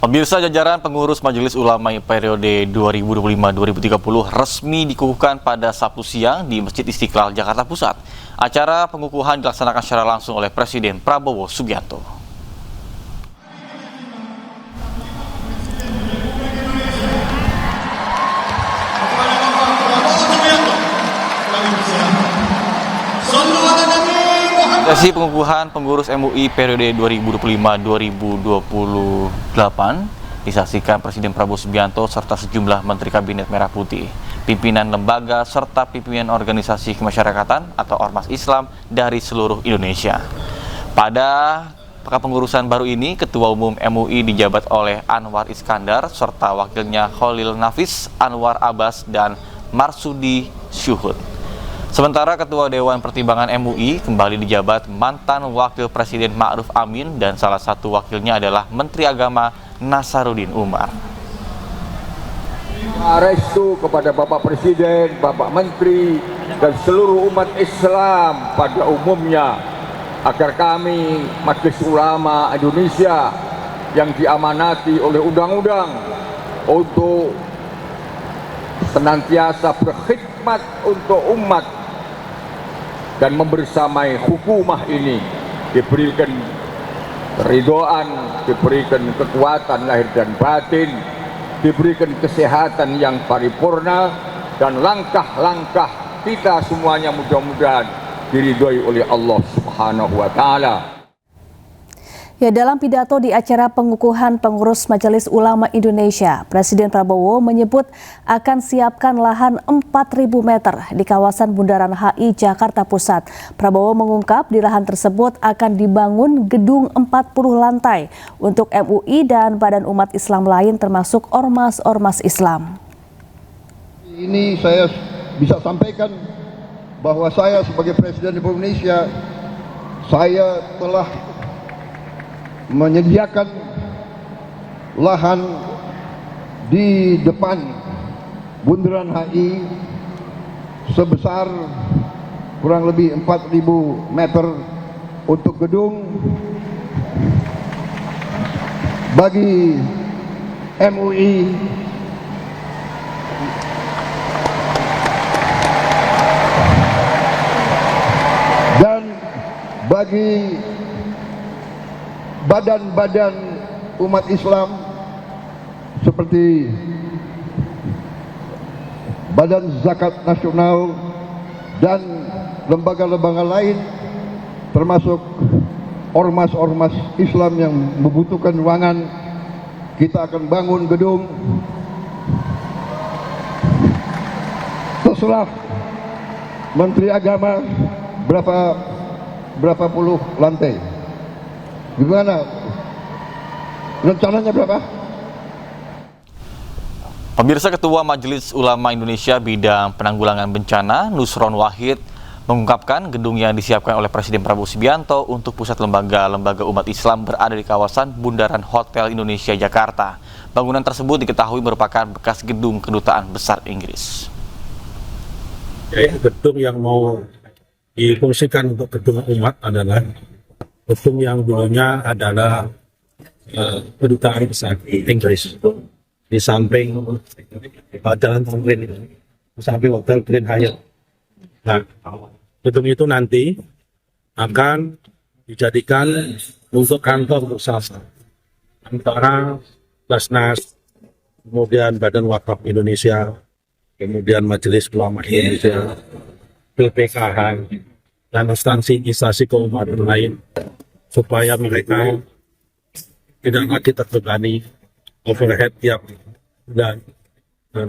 Pemirsa, jajaran pengurus Majelis Ulama periode 2025-2030 resmi dikukuhkan pada Sabtu siang di Masjid Istiqlal, Jakarta Pusat. Acara pengukuhan dilaksanakan secara langsung oleh Presiden Prabowo Subianto. Sesi pengukuhan pengurus MUI periode 2025-2028 disaksikan Presiden Prabowo Subianto serta sejumlah Menteri Kabinet Merah Putih, pimpinan lembaga serta pimpinan organisasi kemasyarakatan atau Ormas Islam dari seluruh Indonesia. Pada kepengurusan baru ini, Ketua Umum MUI dijabat oleh Anwar Iskandar serta wakilnya Khalil Nafis, Anwar Abbas, dan Marsudi Syuhud. Sementara Ketua Dewan Pertimbangan MUI kembali dijabat mantan Wakil Presiden Ma'ruf Amin dan salah satu wakilnya adalah Menteri Agama Nasaruddin Umar. Restu kepada Bapak Presiden, Bapak Menteri, dan seluruh umat Islam pada umumnya agar kami Majelis Ulama Indonesia yang diamanati oleh undang-undang untuk senantiasa berkhidmat untuk umat dan membersamai hukumah ini diberikan keridhaan, diberikan kekuatan lahir dan batin, diberikan kesehatan yang paripurna, dan langkah-langkah kita semuanya mudah-mudahan diridhoi oleh Allah Subhanahu wa Ta'ala. Ya, dalam pidato di acara pengukuhan pengurus Majelis Ulama Indonesia, Presiden Prabowo menyebut akan siapkan lahan 4.000 meter di kawasan Bundaran HI Jakarta Pusat. Prabowo mengungkap di lahan tersebut akan dibangun gedung 40 lantai untuk MUI dan badan umat Islam lain termasuk ormas-ormas Islam. Ini saya bisa sampaikan bahwa saya sebagai Presiden Republik Indonesia, saya telah menyediakan lahan di depan Bundaran HI sebesar kurang lebih 4.000 meter untuk gedung bagi MUI dan bagi badan-badan umat Islam seperti Badan Zakat Nasional dan lembaga-lembaga lain termasuk ormas-ormas Islam yang membutuhkan ruangan. Kita akan bangun gedung terserah Menteri Agama berapa puluh lantai. Gimana? Rencananya berapa? Pemirsa, Ketua Majelis Ulama Indonesia bidang penanggulangan bencana Nusron Wahid mengungkapkan gedung yang disiapkan oleh Presiden Prabowo Subianto untuk pusat lembaga-lembaga umat Islam berada di kawasan Bundaran Hotel Indonesia Jakarta. Bangunan tersebut diketahui merupakan bekas gedung Kedutaan Besar Inggris. Gedung yang mau difungsikan untuk gedung umat adalah gedung yang dulunya adalah Kedutaan Besar Inggris di samping Jalan Tamrin, di samping Hotel Grand Hyatt. Nah, gedung itu nanti akan dijadikan untuk kantor bersama antara Basnas, kemudian Badan Wakaf Indonesia, kemudian Majelis Ulama Indonesia, BPKH, dan instansi keumatan lain, supaya mereka tidak lagi terbebani overhead tiap dan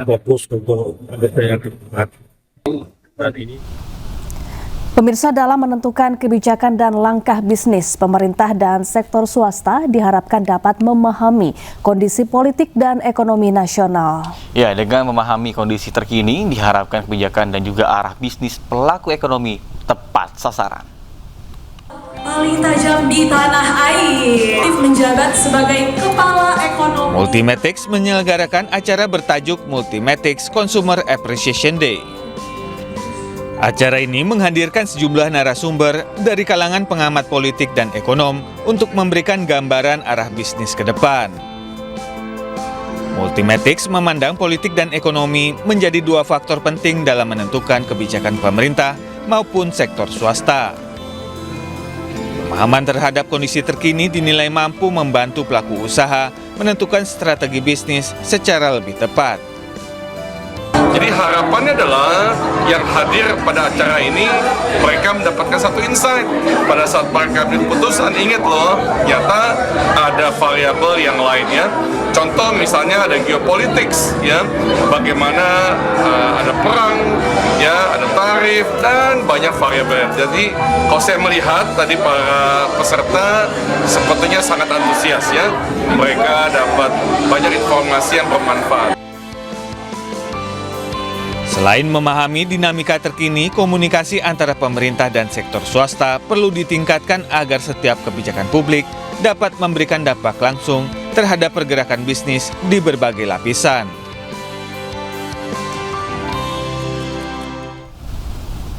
fokus untuk yang dibuat. Dan ini Pemirsa, dalam menentukan kebijakan dan langkah bisnis, pemerintah dan sektor swasta diharapkan dapat memahami kondisi politik dan ekonomi nasional. Ya, dengan memahami kondisi terkini, diharapkan kebijakan dan juga arah bisnis pelaku ekonomi tepat sasaran. Paling tajam di tanah air, menjabat sebagai Kepala Ekonomi. Multimatrix menyelenggarakan acara bertajuk Multimatrix Consumer Appreciation Day. Acara ini menghadirkan sejumlah narasumber dari kalangan pengamat politik dan ekonom untuk memberikan gambaran arah bisnis ke depan. Multimatic memandang politik dan ekonomi menjadi dua faktor penting dalam menentukan kebijakan pemerintah maupun sektor swasta. Pemahaman terhadap kondisi terkini dinilai mampu membantu pelaku usaha menentukan strategi bisnis secara lebih tepat. Jadi harapannya adalah yang hadir pada acara ini mereka mendapatkan satu insight. Pada saat para kabinet putusan, ingat loh, ternyata ada variabel yang lainnya. Contoh misalnya ada geopolitics, ya, bagaimana ada perang, ya, ada tarif dan banyak variabel. Jadi kalau saya melihat tadi para peserta sepertinya sangat antusias, ya, mereka dapat banyak informasi yang bermanfaat. Selain memahami dinamika terkini, komunikasi antara pemerintah dan sektor swasta perlu ditingkatkan agar setiap kebijakan publik dapat memberikan dampak langsung terhadap pergerakan bisnis di berbagai lapisan.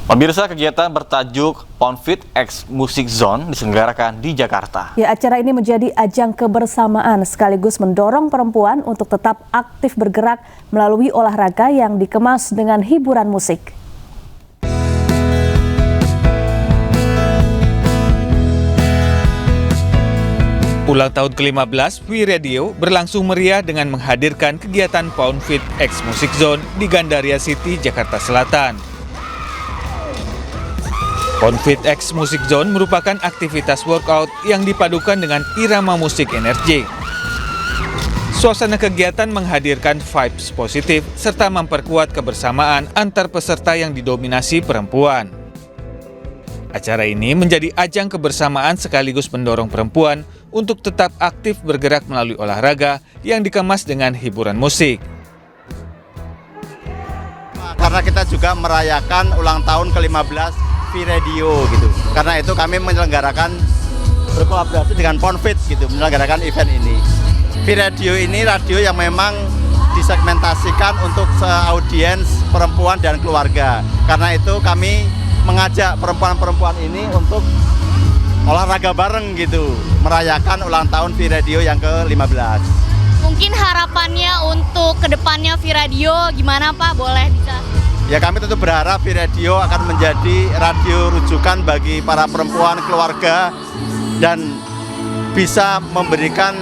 Pemirsa, kegiatan bertajuk Ponfit X Music Zone diselenggarakan di Jakarta. Ya, acara ini menjadi ajang kebersamaan sekaligus mendorong perempuan untuk tetap aktif bergerak melalui olahraga yang dikemas dengan hiburan musik. Ulang tahun ke-15 Wi Radio berlangsung meriah dengan menghadirkan kegiatan Ponfit X Music Zone di Gandaria City, Jakarta Selatan. Ponfit X Music Zone merupakan aktivitas workout yang dipadukan dengan irama musik energik. Suasana kegiatan menghadirkan vibes positif serta memperkuat kebersamaan antar peserta yang didominasi perempuan. Acara ini menjadi ajang kebersamaan sekaligus mendorong perempuan untuk tetap aktif bergerak melalui olahraga yang dikemas dengan hiburan musik. Karena kita juga merayakan ulang tahun ke-15 Wi Radio gitu. Karena itu kami menyelenggarakan berkolaborasi dengan Ponfit gitu, menyelenggarakan event ini. Wi Radio ini radio yang memang disegmentasikan untuk audiens perempuan dan keluarga. Karena itu kami mengajak perempuan-perempuan ini untuk olahraga bareng gitu, merayakan ulang tahun Wi Radio yang ke-15. Mungkin harapannya untuk kedepannya Wi Radio gimana Pak? Boleh bisa? Ya, kami tentu berharap Wi Radio akan menjadi radio rujukan bagi para perempuan, keluarga, dan bisa memberikan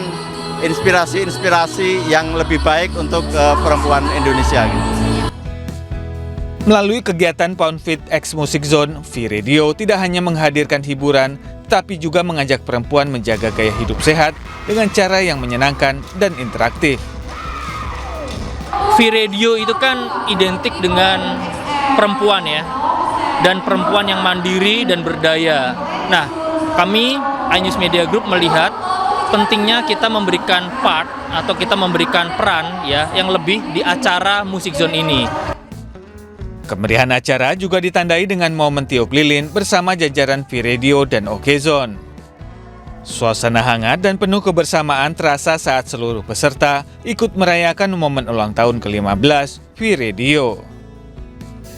inspirasi-inspirasi yang lebih baik untuk perempuan Indonesia. Melalui kegiatan Ponfit X Music Zone, Wi Radio tidak hanya menghadirkan hiburan, tapi juga mengajak perempuan menjaga gaya hidup sehat dengan cara yang menyenangkan dan interaktif. Wi Radio itu kan identik dengan perempuan ya, dan perempuan yang mandiri dan berdaya. Nah, kami iNews Media Group melihat pentingnya kita memberikan part atau kita memberikan peran ya yang lebih di acara Music Zone ini. Kemeriahan acara juga ditandai dengan momen tiup lilin bersama jajaran Wi Radio dan Okezone. Suasana hangat dan penuh kebersamaan terasa saat seluruh peserta ikut merayakan momen ulang tahun ke-15 Wi Radio.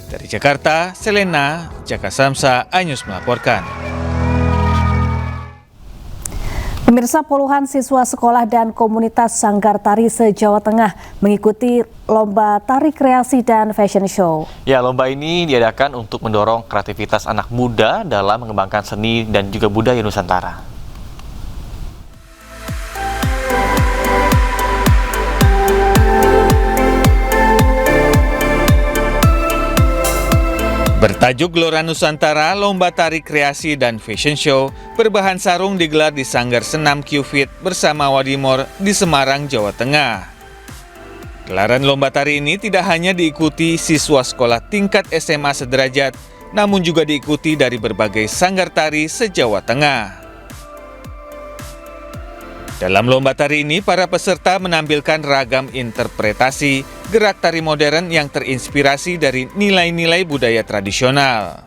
Dari Jakarta, Selena, Jaka Samsa, iNews melaporkan. Pemirsa, puluhan siswa sekolah dan komunitas Sanggar Tari se-Jawa Tengah mengikuti lomba tari kreasi dan fashion show. Ya, lomba ini diadakan untuk mendorong kreativitas anak muda dalam mengembangkan seni dan juga budaya Nusantara. Bertajuk Gelora Nusantara, lomba tari kreasi dan fashion show berbahan sarung digelar di Sanggar Senam Qfit bersama Wadimor di Semarang, Jawa Tengah. Gelaran lomba tari ini tidak hanya diikuti siswa sekolah tingkat SMA sederajat, namun juga diikuti dari berbagai sanggar tari se-Jawa Tengah. Dalam lomba tari ini, para peserta menampilkan ragam interpretasi gerak tari modern yang terinspirasi dari nilai-nilai budaya tradisional.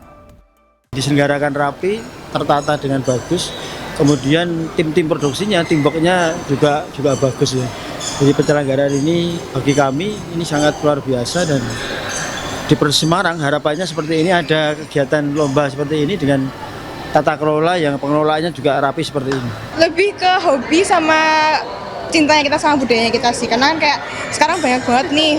Diselenggarakan rapi, tertata dengan bagus, kemudian tim-tim produksinya, teamworknya juga bagus ya. Jadi penyelenggaraan ini bagi kami ini sangat luar biasa, dan di Semarang harapannya seperti ini, ada kegiatan lomba seperti ini dengan tata kelola yang pengelolaannya juga rapi seperti ini. Lebih ke hobi sama cintanya kita sama budayanya kita sih, karena kan kayak sekarang banyak banget nih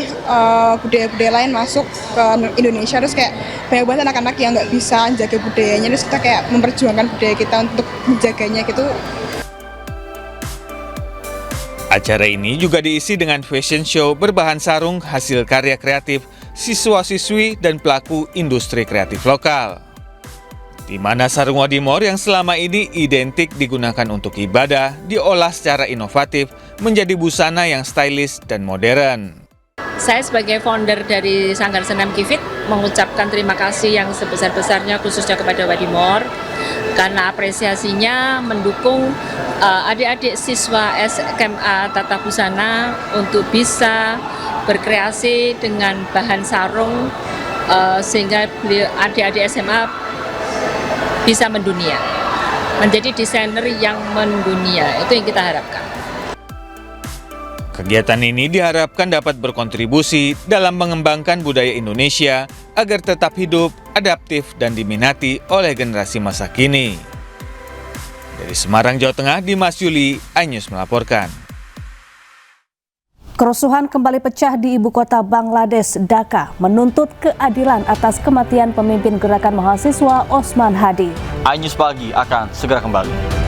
budaya-budaya lain masuk ke Indonesia, terus kayak banyak banget anak-anak yang nggak bisa jaga budayanya, terus kita kayak memperjuangkan budaya kita untuk menjaganya gitu. Acara ini juga diisi dengan fashion show berbahan sarung hasil karya kreatif siswa-siswi dan pelaku industri kreatif lokal. Di mana sarung Wadimor yang selama ini identik digunakan untuk ibadah, diolah secara inovatif menjadi busana yang stylish dan modern. Saya sebagai founder dari Sanggar Senam Kifit mengucapkan terima kasih yang sebesar-besarnya khususnya kepada Wadimor karena apresiasinya mendukung adik-adik siswa SMA Tata Busana untuk bisa berkreasi dengan bahan sarung sehingga adik-adik SMA bisa mendunia, menjadi desainer yang mendunia. Itu yang kita harapkan. Kegiatan ini diharapkan dapat berkontribusi dalam mengembangkan budaya Indonesia agar tetap hidup, adaptif, dan diminati oleh generasi masa kini. Dari Semarang, Jawa Tengah, Dimas Yuli, iNews melaporkan. Kerusuhan kembali pecah di ibu kota Bangladesh, Dhaka, menuntut keadilan atas kematian pemimpin gerakan mahasiswa Osman Hadi. iNews Pagi akan segera kembali.